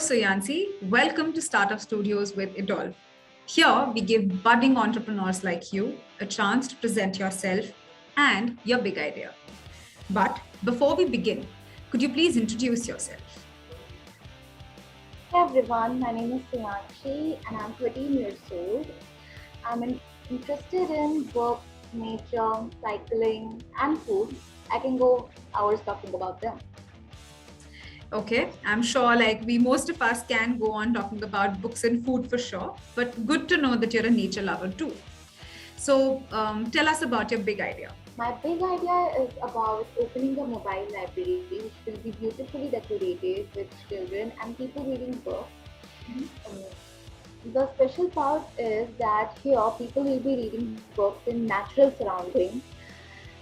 Suyansi. Welcome to Startup Studios with Idol. Here, we give budding entrepreneurs like you a chance to present yourself and your big idea. But before we begin, could you please introduce yourself? Hey everyone, my name is Suyansi and I'm 13 years old. Interested in work, nature, cycling, and food. I can go hours talking about them. Okay, I'm sure like most of us can go on talking about books and food for sure, but good to know that you're a nature lover too. So tell us about your big idea. My big idea is about opening a mobile library which will be beautifully decorated with children and people reading books. The special part is that here people will be reading books in natural surroundings.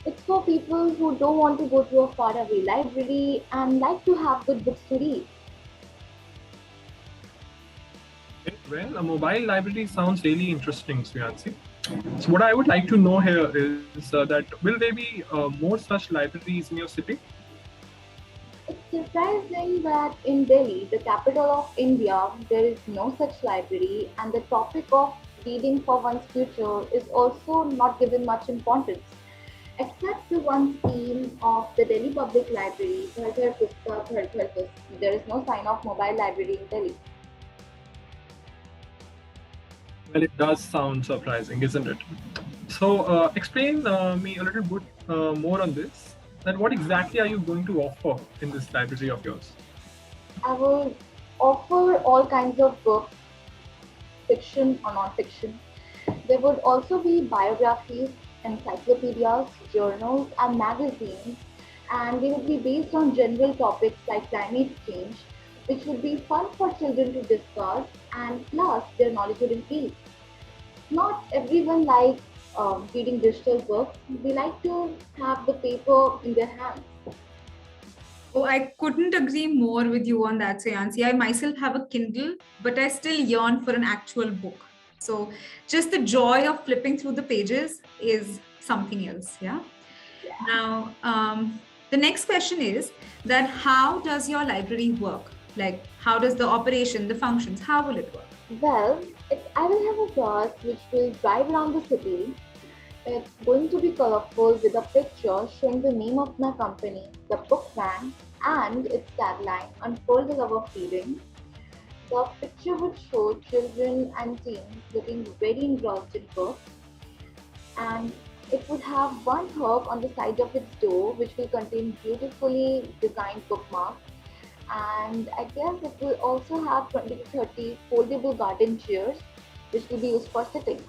It's for people who don't want to go to a faraway library and like to have good books to read. Well, a mobile library sounds really interesting, Suyansi. So, what I would like to know here is that will there be more such libraries in your city? It's surprising that in Delhi, the capital of India, there is no such library, and the topic of reading for one's future is also not given much importance, except the one scheme of the Delhi Public Library, Ghar Ghar Pustak, Ghar Ghar Pustak. There is no sign of mobile library in Delhi. Well, it does sound surprising, isn't it? So, explain me a little bit more on this. That what exactly are you going to offer in this library of yours? I will offer all kinds of books, fiction or non-fiction. There would also be biographies, encyclopedias, journals, and magazines, and they would be based on general topics like climate change, which would be fun for children to discuss, and plus their knowledge would increase. Not everyone likes reading digital books, they like to have the paper in their hands. Oh, I couldn't agree more with you on that, Sayansi. I myself have a Kindle, but I still yearn for an actual book. So just the joy of flipping through the pages is something else. Yeah. Now, the next question is that how does your library work? Like, how does the operation, the functions, how will it work? Well, I will have a bus which will drive around the city. It's going to be colorful with a picture showing the name of my company, the book van, and its tagline, Unfold the Love of Reading. The picture would show children and teens looking very engrossed in books, and it would have one hook on the side of its door which will contain beautifully designed bookmarks. And I guess it will also have 20 to 30 foldable garden chairs which will be used for sitting.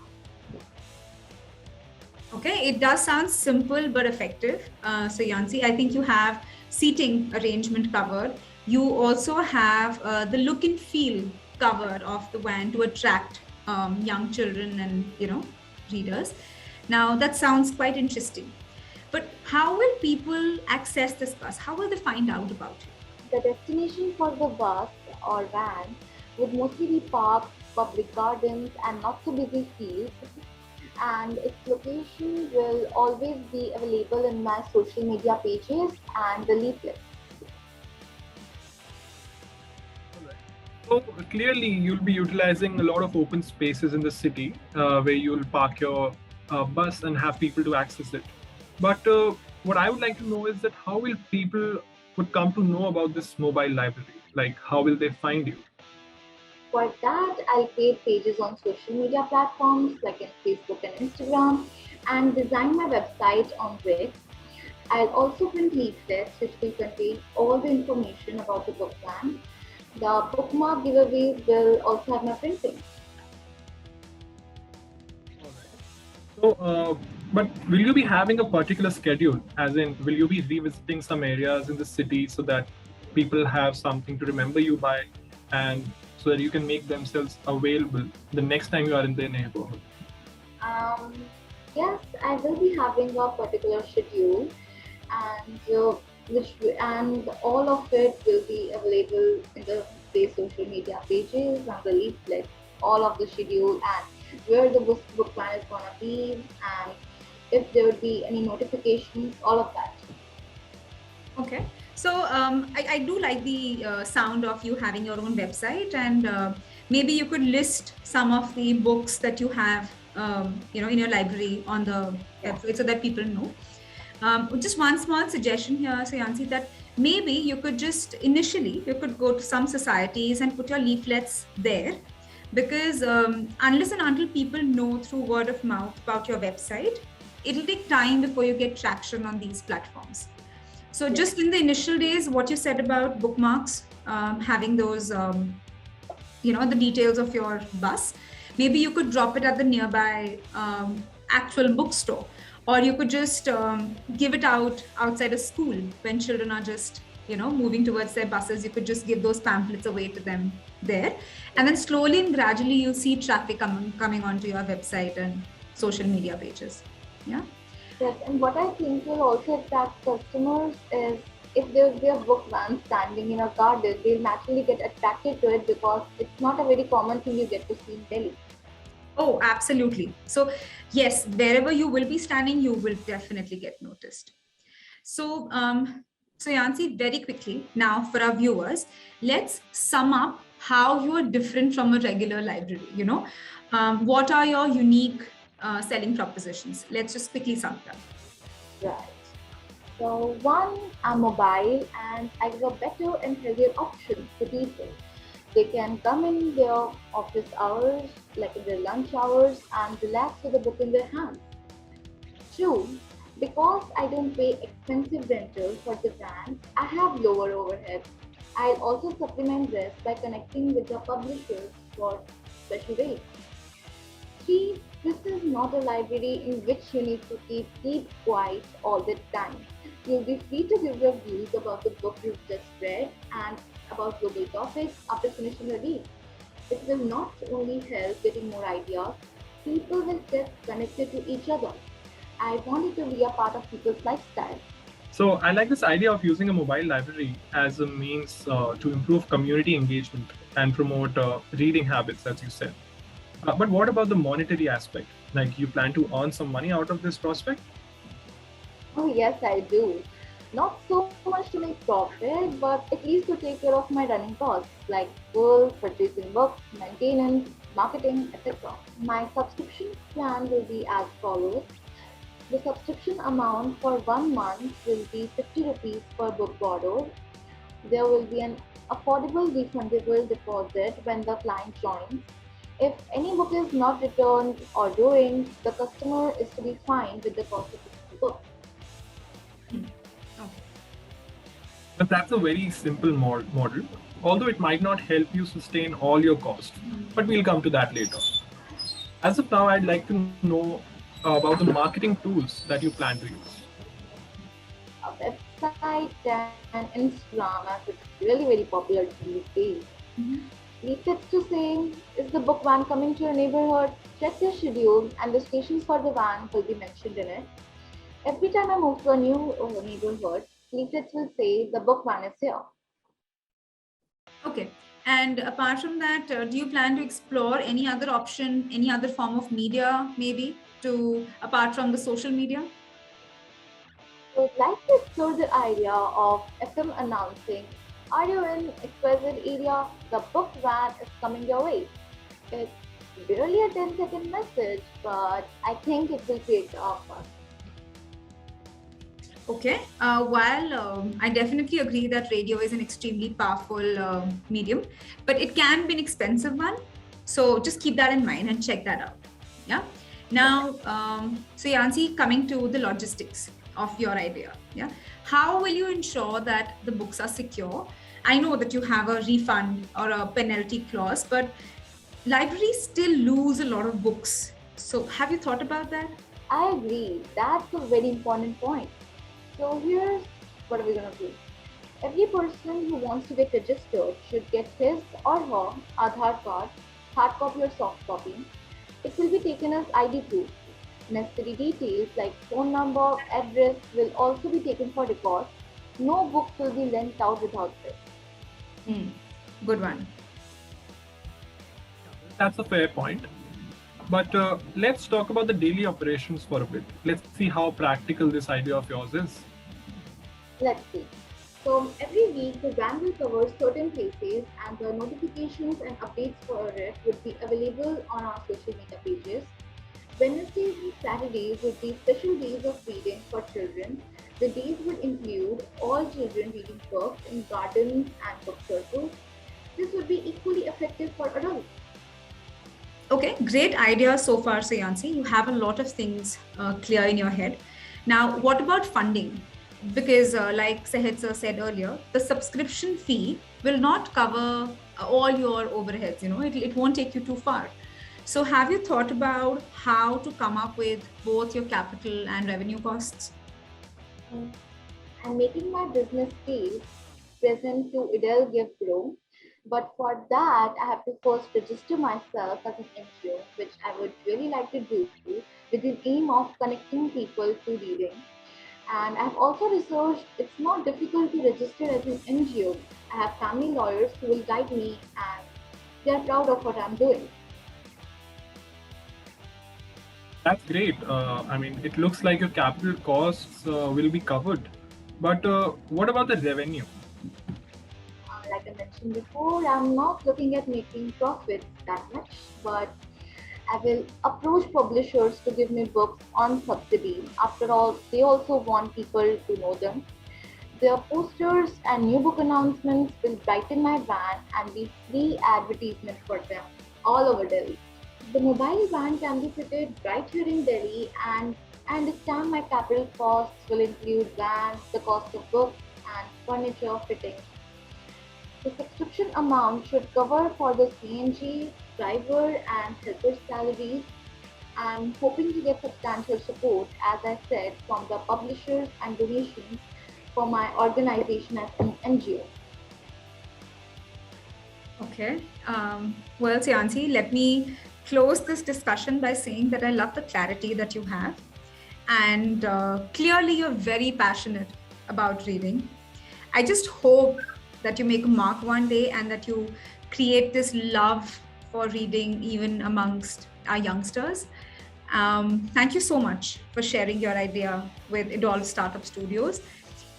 Okay, it does sound simple but effective. So, Yancy, I think you have seating arrangement covered. You also have the look and feel covered of the van to attract young children and readers. Now that sounds quite interesting. But how will people access this bus? How will they find out about it? The destination for the bus or van would mostly be parks, public gardens, and not so busy fields. And its location will always be available in my social media pages and the leaflets. So clearly, you'll be utilizing a lot of open spaces in the city where you'll park your bus and have people to access it. But what I would like to know is that how will people would come to know about this mobile library? Like, how will they find you? For that, I'll create pages on social media platforms like in Facebook and Instagram and design my website on Wix. I'll also print leaflets which will contain all the information about the book plan. The bookmark giveaways will also have my printing. So, but will you be having a particular schedule? As in, will you be revisiting some areas in the city so that people have something to remember you by, and so that you can make themselves available the next time you are in their neighborhood? Um, yes, I will be having a particular schedule, and and all of it will be available in the social media pages and the leaflet, all of the schedule and where the book plan is gonna be, and if there would be any notifications, all of that. Okay. So I do like the sound of you having your own website, and maybe you could list some of the books that you have, in your library on the website so that people know. Just one small suggestion here, Suyansi, that maybe you could just initially you could go to some societies and put your leaflets there, because unless and until people know through word of mouth about your website, it'll take time before you get traction on these platforms. So just in the initial days, what you said about bookmarks, having those, the details of your bus, maybe you could drop it at the nearby actual bookstore, or you could just give it out outside a school when children are just, moving towards their buses. You could just give those pamphlets away to them there, and then slowly and gradually you'll see traffic coming onto your website and social media pages. Yeah. Yes, and what I think will also attract customers is if there will be a book van standing in a garden, they'll naturally get attracted to it because it's not a very common thing you get to see in Delhi. Oh, absolutely. So, yes, wherever you will be standing, you will definitely get noticed. So, Yancy, very quickly now for our viewers, let's sum up how you are different from a regular library. What are your unique selling propositions? Let's just quickly sum it up. Right. So one, I'm mobile and I give a better and healthier option to people. They can come in their office hours, like in their lunch hours, and relax with a book in their hands. Two, because I don't pay expensive rental for the brand, I have lower overhead. I'll also supplement this by connecting with the publishers for special rates. Three, this is not a library in which you need to keep quiet all the time. You'll be free to give your views about the book you've just read and about global topics after finishing a read. It will not only help getting more ideas, people will get connected to each other. I want it to be a part of people's lifestyle. So I like this idea of using a mobile library as a means to improve community engagement and promote reading habits, as you said. But what about the monetary aspect? Like, you plan to earn some money out of this prospect? Oh, yes, I do. Not so much to make profit, but at least to take care of my running costs like school, purchasing books, maintenance, marketing, etc. My subscription plan will be as follows. The subscription amount for 1 month will be 50 rupees per book borrowed. There will be an affordable refundable deposit when the client joins. If any book is not returned or ruined, the customer is to be fined with the cost of the book. Okay. But that's a very simple model, although it might not help you sustain all your costs. But we'll come to that later. As of now, I'd like to know about the marketing tools that you plan to use. A website and Instagram as it's really very popular these days. Leaflets to say, is the book van coming to your neighborhood? Check your schedule and the stations for the van will be mentioned in it. Every time I move to a new neighborhood, leaflets will say the book van is here. Okay. And apart from that, do you plan to explore any other option, any other form of media, maybe, apart from the social media? So I'd like to explore the idea of FM announcing, are you in XYZ area? The book van is coming your way. It's barely a 10-second message, but I think it will create a buzz. Okay. While I definitely agree that radio is an extremely powerful medium, but it can be an expensive one. So just keep that in mind and check that out. Yeah. Now, so Yancy, coming to the logistics of your idea. Yeah. How will you ensure that the books are secure? I know that you have a refund or a penalty clause, but libraries still lose a lot of books. So have you thought about that? I agree. That's a very important point. So here's what we're gonna do. Every person who wants to get registered should get his or her Aadhaar card, hard copy or soft copy. It will be taken as ID proof. Necessary details like phone number, address will also be taken for record. No books will be lent out without this. Good one. That's a fair point. But let's talk about the daily operations for a bit. Let's see how practical this idea of yours is. Let's see. So every week the van will cover certain places and the notifications and updates for it would be available on our social media pages. Wednesdays and Saturdays would be special days of reading for children. The days would include all children reading books in gardens and book circles. This would be equally effective for adults. Okay, great idea so far, Suyansi. You have a lot of things clear in your head. Now, what about funding? Because, like Sahid sir said earlier, the subscription fee will not cover all your overheads. It won't take you too far. So, have you thought about how to come up with both your capital and revenue costs? I'm making my business case present to Idel Give Grow. But for that, I have to first register myself as an NGO, which I would really like to do with the aim of connecting people to reading. And I've also researched it's not difficult to register as an NGO. I have family lawyers who will guide me and they are proud of what I'm doing. That's great. I mean, it looks like your capital costs will be covered. But what about the revenue? Like I mentioned before, I'm not looking at making profits that much, but I will approach publishers to give me books on subsidy. After all, they also want people to know them. Their posters and new book announcements will brighten my van and be free advertisement for them all over Delhi. The mobile van can be fitted right here in Delhi, and I understand my capital costs will include van, the cost of books, and furniture fittings. The subscription amount should cover for the CNG, driver, and helper salaries. I'm hoping to get substantial support, as I said, from the publishers and donations for my organization as an NGO. Okay. Well, Siansi, let me close this discussion by saying that I love the clarity that you have. And clearly, you're very passionate about reading. I just hope that you make a mark one day and that you create this love for reading even amongst our youngsters. Thank you so much for sharing your idea with Idol Startup Studios.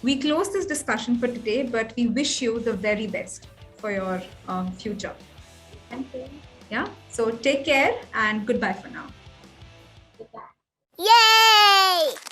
We close this discussion for today, but we wish you the very best for your future. Thank you. Yeah. So take care and goodbye for now. Goodbye. Yay!